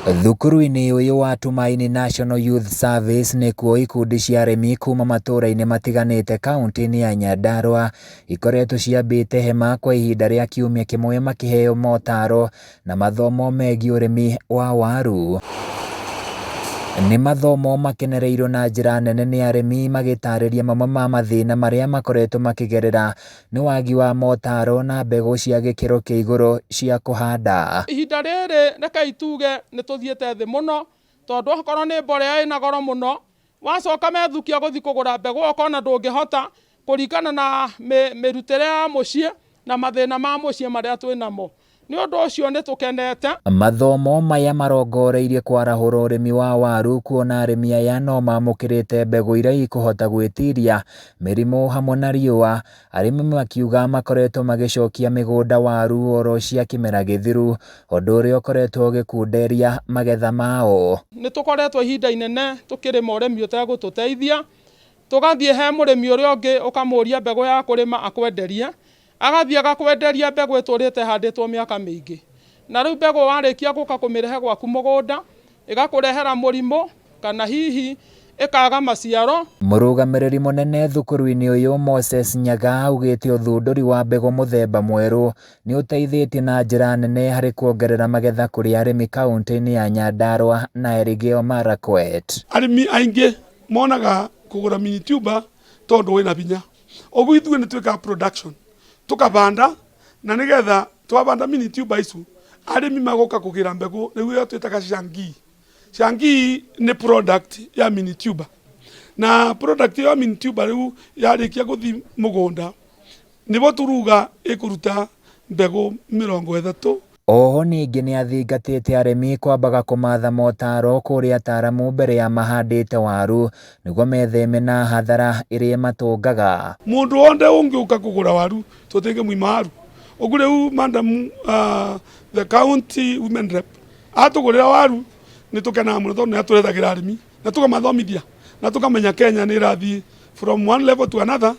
Thukuru-inĩ ũyũ wa Tumaini National Youth Service nĩkuo ikundi cia arĩmi kuma matũũra-inĩ matiganĩte kaunti-inĩ ya Nyandarua ikoretwo ciambĩte hema kwa ihinda rĩa kiumia kĩmwe makĩheo motaro na mathomo megiĩ ũrĩmi wa waru. Nĩ mathomo makenereirwo na njĩra nene nĩ arĩmi magĩtarĩria mamwe ma mathĩna marĩa makoretwo makĩgerera nĩ wagi wa motaro na mbegũ cia gĩkĩro kĩa igũrũ cia kũhanda. Ihinda rĩrĩ reke tuge nĩ tũthiĩte thĩ mũno tondũ okorwo nĩ mborera ĩna goro mũno wacoka methukia gũthiĩ kũgũra mbegũ okona ndũngĩhota kũringana na mĩrutĩre ya mũciĩ na mathĩna ma mũciĩ marĩa twĩnamo. Nĩ ũndũ ũcio nĩ tũkenete. Mathomo maya marongoreirie kwarahũra ũrĩmi wa waru kuona arĩmi aya no mamũkĩrĩte mbegũ iria ikũhota gwĩtiria mĩrimũ hamwe na riũa. Arĩmi makiuga makoretwo magĩcokia mĩgũnda waru oro cia kĩmera gĩthiru, ũndũ ũrĩa ũkoretwo ũgĩkunderia magetha mao. Nĩ tũkoretwo ihinda inene tũkĩrĩma ũrĩmi ũtegũtũteithia, tũgathiĩ he mũrĩmi ũrĩa ũngĩ ũkamũria mbegũ ya kũrĩma akwenderie, agathiĩ agakwenderia mbegũ ĩtũrĩte handĩtwo mĩaka mĩingĩ. Na rĩu mbegũ warĩkia gũka kũmĩrehe gwaku mũgũnda ĩgakũrehera mũrimũ kana hihi ĩkaga maciaro. Mũrũgamĩrĩri mũnene thukuru-inĩ ũyũ Moses Nyaga augĩte ũthundũri wa mbegũ mũthemba mwerũ nĩ ũteithĩtie na njĩra nene harĩ kuongerera magetha kũrĩ arĩmi kaunti-inĩ ya Nyandarua na Elgeyo Marakwet. Arĩmi aingĩ monaga kũgũra mini tuber tondũ wĩna binya. Ũguo ithuĩ nĩ twĩkaga production tukabanda na nigetha twabanda mini tuber icu arĩmi magoka kũgĩra mbegũ rĩu ĩyo twĩtaga Shangii. Shangii nĩ product ya mini tuber na product ya mini tuber rĩu yarĩkia gũthiĩ mũgũnda nĩbo turuga ĩkũruta mbegũ 30. Oho ningĩ nĩ athingatĩte arĩmi kwambaga kũmatha motaro kũrĩ ataaramu mbere ya mahandĩte waru nĩguo metheme na hathara ĩrĩa matũngaga. Mũndũ wothe ũngĩũka kũgũra waru tũtingĩmwima waru. Ũguo rĩu madam the county women rep atũgũrĩra waru nĩ tũkenaga mũno tondũ nĩ atũrethagĩra arĩmi na tũkamathomithia na tũkamenya Kenya nĩ ĩrathiĩ from one level to another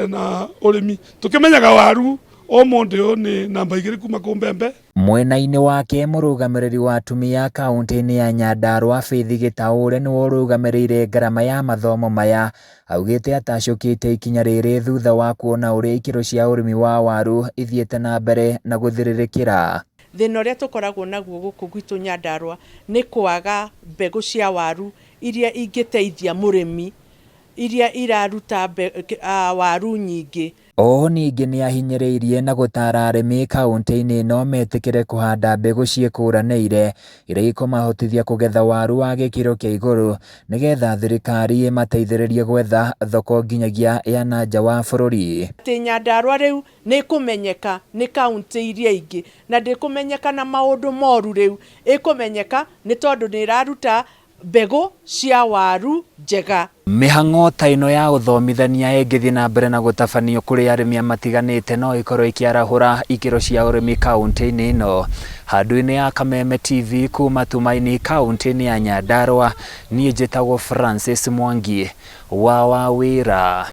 na ũrĩmi tũkĩmenyaga waru omonde nĩ namba 2 kuma kũmbembe. Mwena-inĩ wake mũrũgamĩrĩri wa atumia kaunti-inĩ ya Nyandarua Faith Gĩtaũre nĩwe ũrũgamĩrĩire ngarama ya mathomo maya, augĩte atacũkĩte ikinya rĩrĩ thutha wa kuona ũrĩa ikĩro cia ũrĩmi wa waru ithiĩte na mbere na gũthirĩrĩkĩra. Thĩna ũrĩa tũkoragwo naguo gũkũ gwitũ Nyandarua nĩ kwaga mbegũ cia waru iria ingĩteithia mũrĩmi iria iraruta waru nyingĩ. Oho ningĩ nĩ ahinyĩrĩirie na gũtara arĩmi kaunti-inĩ ĩno metĩkĩre kũhanda mbegũ ciĩkũranĩire iria ikũmahotithia kũgetha waru wa gĩkĩro kĩa igũrũ nĩgetha thirikari ĩmateithĩrĩrie gwetha thoko nginyagia ya nanja wa bũrũri. Atĩ Nyandarua rĩu nĩ ĩkũmenyeka nĩ kaunti iria ingĩ na ndĩkũmenyeka na maũndũ moru, rĩu ĩkũmenyeka nĩ tondũ nĩ ĩraruta mbegũ cia waru njega. Mĩhang'o ta ĩno ya ũthomithania ĩngĩthiĩ na mbere na gũtabanio kũrĩ arĩmi matiganĩte no ĩkorwo ĩkĩarahũra ikĩro cia ũrĩmi kaunti-inĩ ĩno. Handũ-inĩ ya Kameme TV kuma Tumaini kaunti-inĩ ya Nyandarua, niĩ njĩtagwo Francis Mwangi wa Wawĩra.